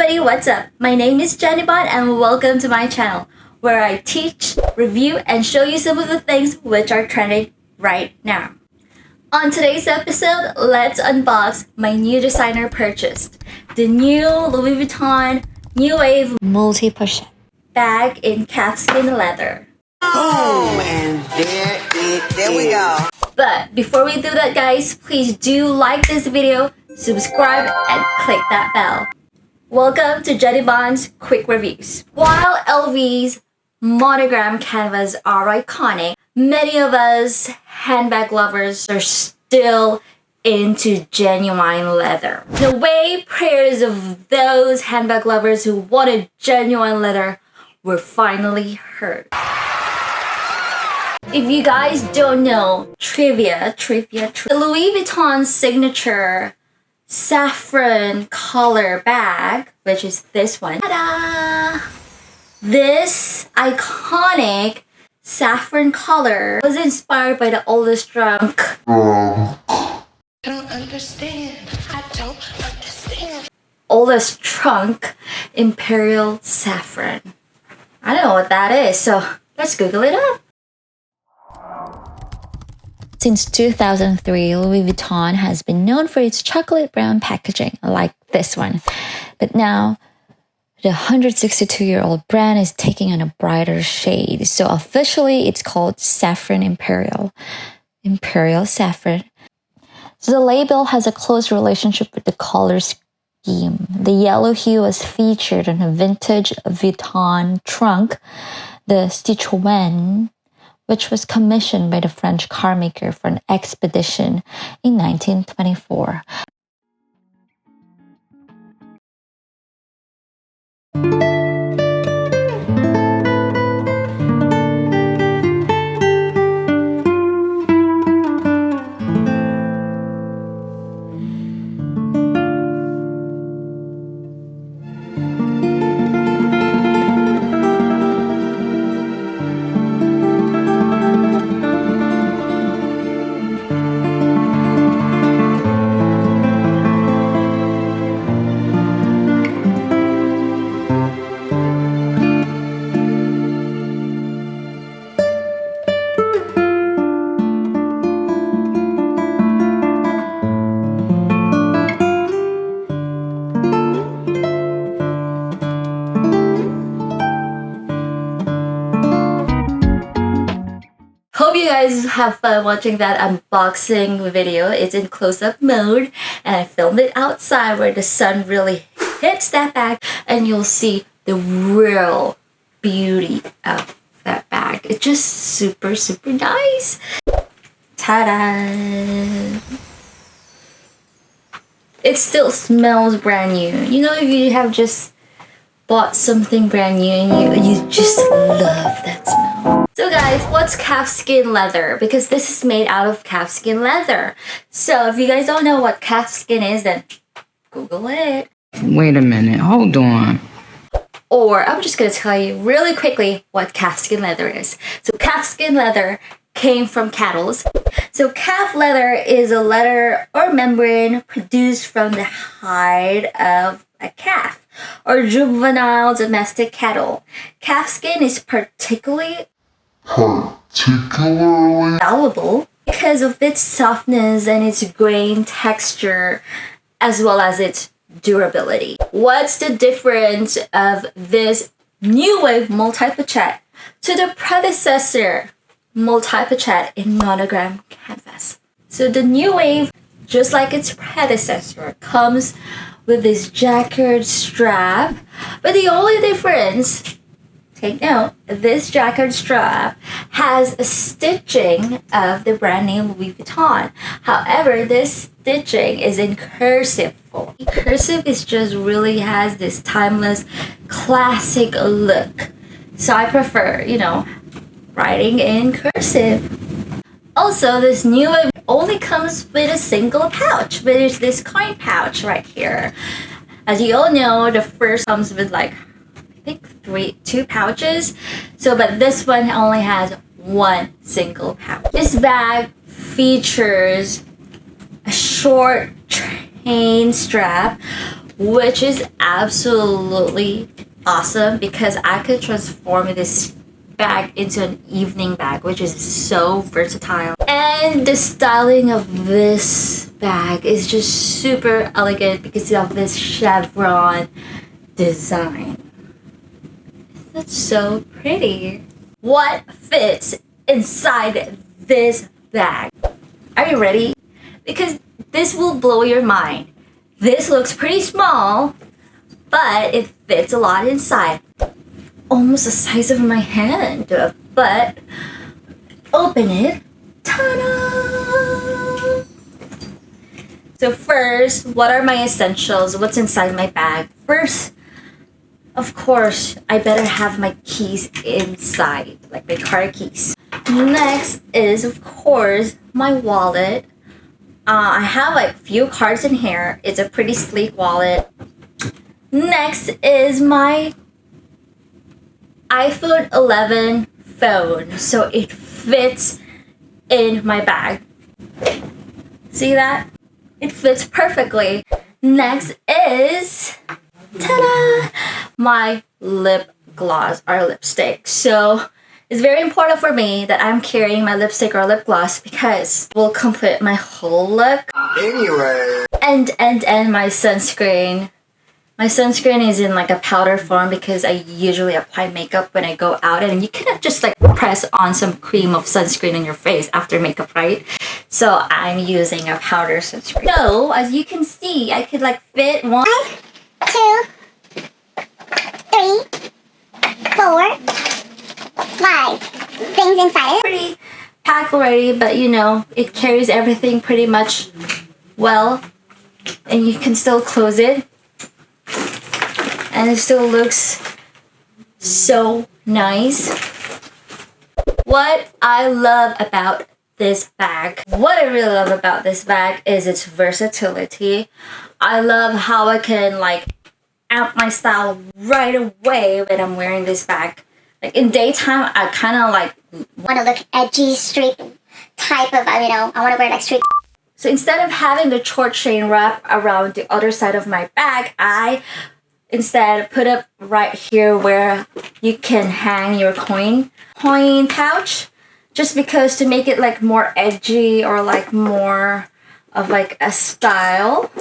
everybody, what's up? My name is Jenny Bon and welcome to my channel where I teach, review, and show you some of the things which are trending right now. On today's episode, let's unbox my new designer purchased. The new Louis Vuitton New Wave Multi-Pochette bag in calfskin leather. Boom! And there we go. But before we do that, guys, please do like this video, subscribe, and click that bell. Welcome to Jenny Bon's Quick Reviews. While LV's monogram canvas are iconic, many of us handbag lovers are still into genuine leather. The way prayers of those handbag lovers who wanted genuine leather were finally heard. If you guys don't know, trivia, the Louis Vuitton signature saffron color bag, which is this one. Ta-da! This iconic saffron color was inspired by the oldest trunk. I don't understand. Oldest trunk, Imperial Saffron. I don't know what that is, so let's Google it up. Since 2003, Louis Vuitton has been known for its chocolate brown packaging, like this one. But now, the 162-year-old brand is taking on a brighter shade. So officially, it's called Saffron Imperial. Imperial Saffron. So the label has a close relationship with the color scheme. The yellow hue was featured on a vintage Vuitton trunk, the Citroën, which was commissioned by the French carmaker for an expedition in 1924. Hope you guys have fun watching that unboxing video. It's in close-up mode and I filmed it outside where the sun really hits that bag and you'll see the real beauty of that bag. It's just super nice. Ta-da! It still smells brand new. You know, if you have just bought something brand new and you just love that smell. So guys, what's calfskin leather? Because this is made out of calfskin leather. So if you guys don't know what calfskin is, then Google it. Wait a minute, hold on. Or I'm just going to tell you really quickly what calfskin leather is. So calfskin leather came from cattle's. So calf leather is a leather or membrane produced from the hide of a calf or juvenile domestic cattle. Calfskin is particularly valuable because of its softness and its grain texture as well as its durability. What's the difference of this new wave Multi-Pochette to the predecessor Multi-Pochette in monogram canvas? So the new wave, just like its predecessor, comes with this jacquard strap, but the only difference, take note, this jacquard strap has a stitching of the brand name Louis Vuitton. However, this stitching is in cursive form. Cursive is just really has this timeless, classic look. So I prefer, you know, writing in cursive. Also, this new wave only comes with a single pouch, which is this coin pouch right here. As you all know, the first comes with like, I think two pouches. So, but this one only has one single pouch. This bag features a short chain strap which is absolutely awesome because I could transform this bag into an evening bag, which is so versatile. And the styling of this bag is just super elegant because of this chevron design. That's so pretty. What fits inside this bag? Are you ready? Because this will blow your mind. This looks pretty small, but it fits a lot inside. Almost the size of my hand. But open it. Ta-da! So first, what are my essentials? What's inside my bag? First, of course, I better have my keys inside, like my car keys. Next is, of course, my wallet. I have like few cards in here. It's a pretty sleek wallet. Next is my iPhone 11 phone. So it fits in my bag. See that? It fits perfectly. Next is, ta-da! My lip gloss or lipstick. So it's very important for me that I'm carrying my lipstick or lip gloss because it will complete my whole look. Anyway. And my sunscreen. My sunscreen is in like a powder form because I usually apply makeup when I go out, and you cannot just like press on some cream of sunscreen on your face after makeup, right? So I'm using a powder sunscreen. So as you can see, I could like fit 1, 2, 3, 4, 5 things inside it. pretty packed already, but you know, it carries everything pretty much well, and you can still close it. And it still looks so nice. What I love about this bag, what I really love about this bag is its versatility. I love how I can like amp my style right away when I'm wearing this bag. Like in daytime, I kind of like Want to look edgy, street type of, I want to wear like street. So instead of having the short chain wrap around the other side of my bag, I instead put it right here where you can hang your coin pouch, just because to make it like more edgy or like more of like a style.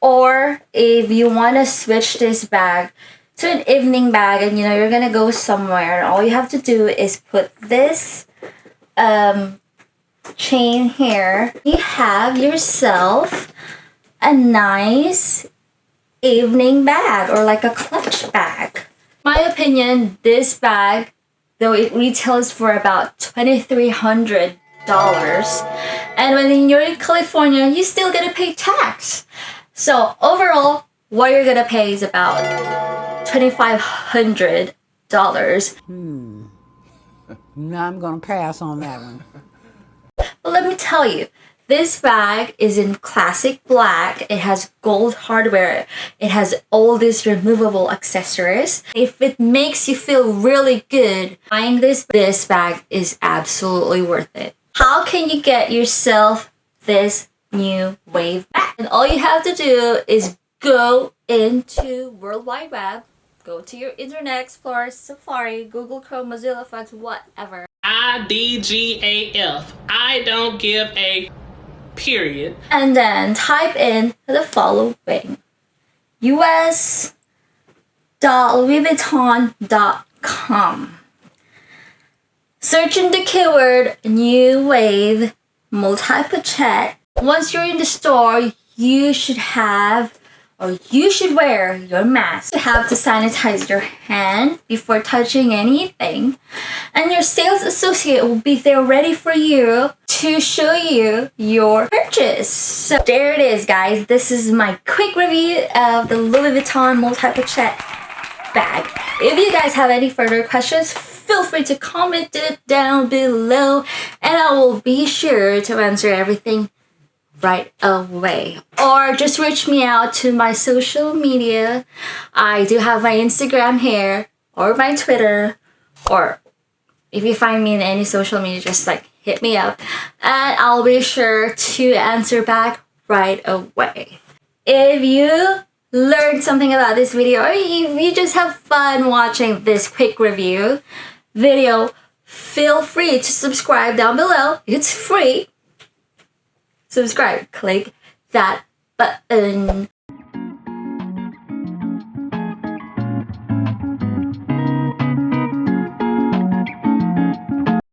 Or if you want to switch this bag to an evening bag and you're gonna go somewhere, and all you have to do is put this chain here, you have yourself a nice evening bag or like a clutch bag. My opinion, this bag, though it retails for about $2,300, and when you're in California, you still gotta pay tax. So overall, what you're gonna pay is about $2,500. No, I'm gonna pass on that one. But let me tell you, this bag is in classic black. It has gold hardware. It has all these removable accessories. If it makes you feel really good, buying this bag is absolutely worth it. How can you get yourself this new wave bag? And all you have to do is go into World Wide Web, go to your Internet Explorer, Safari, Google Chrome, Mozilla Firefox, whatever. IDGAF. I don't give a period. And then type in the following: us.louisvuitton.com. Search in the keyword New Wave Multi-Pochette. Once you're in the store, you should wear your mask. You have to sanitize your hand before touching anything. And your sales associate will be there ready for you to show you your purchase. So there it is, guys. This is my quick review of the Louis Vuitton Multi-Pochette bag. If you guys have any further questions, feel free to comment it down below, and I will be sure to answer everything right away. Or just reach me out to my social media. I do have my Instagram here, or my Twitter, or if you find me in any social media, just like hit me up and I'll be sure to answer back right away. If you learned something about this video, or if you just have fun watching this quick review video, feel free to subscribe down below. It's free. Subscribe. Click that button.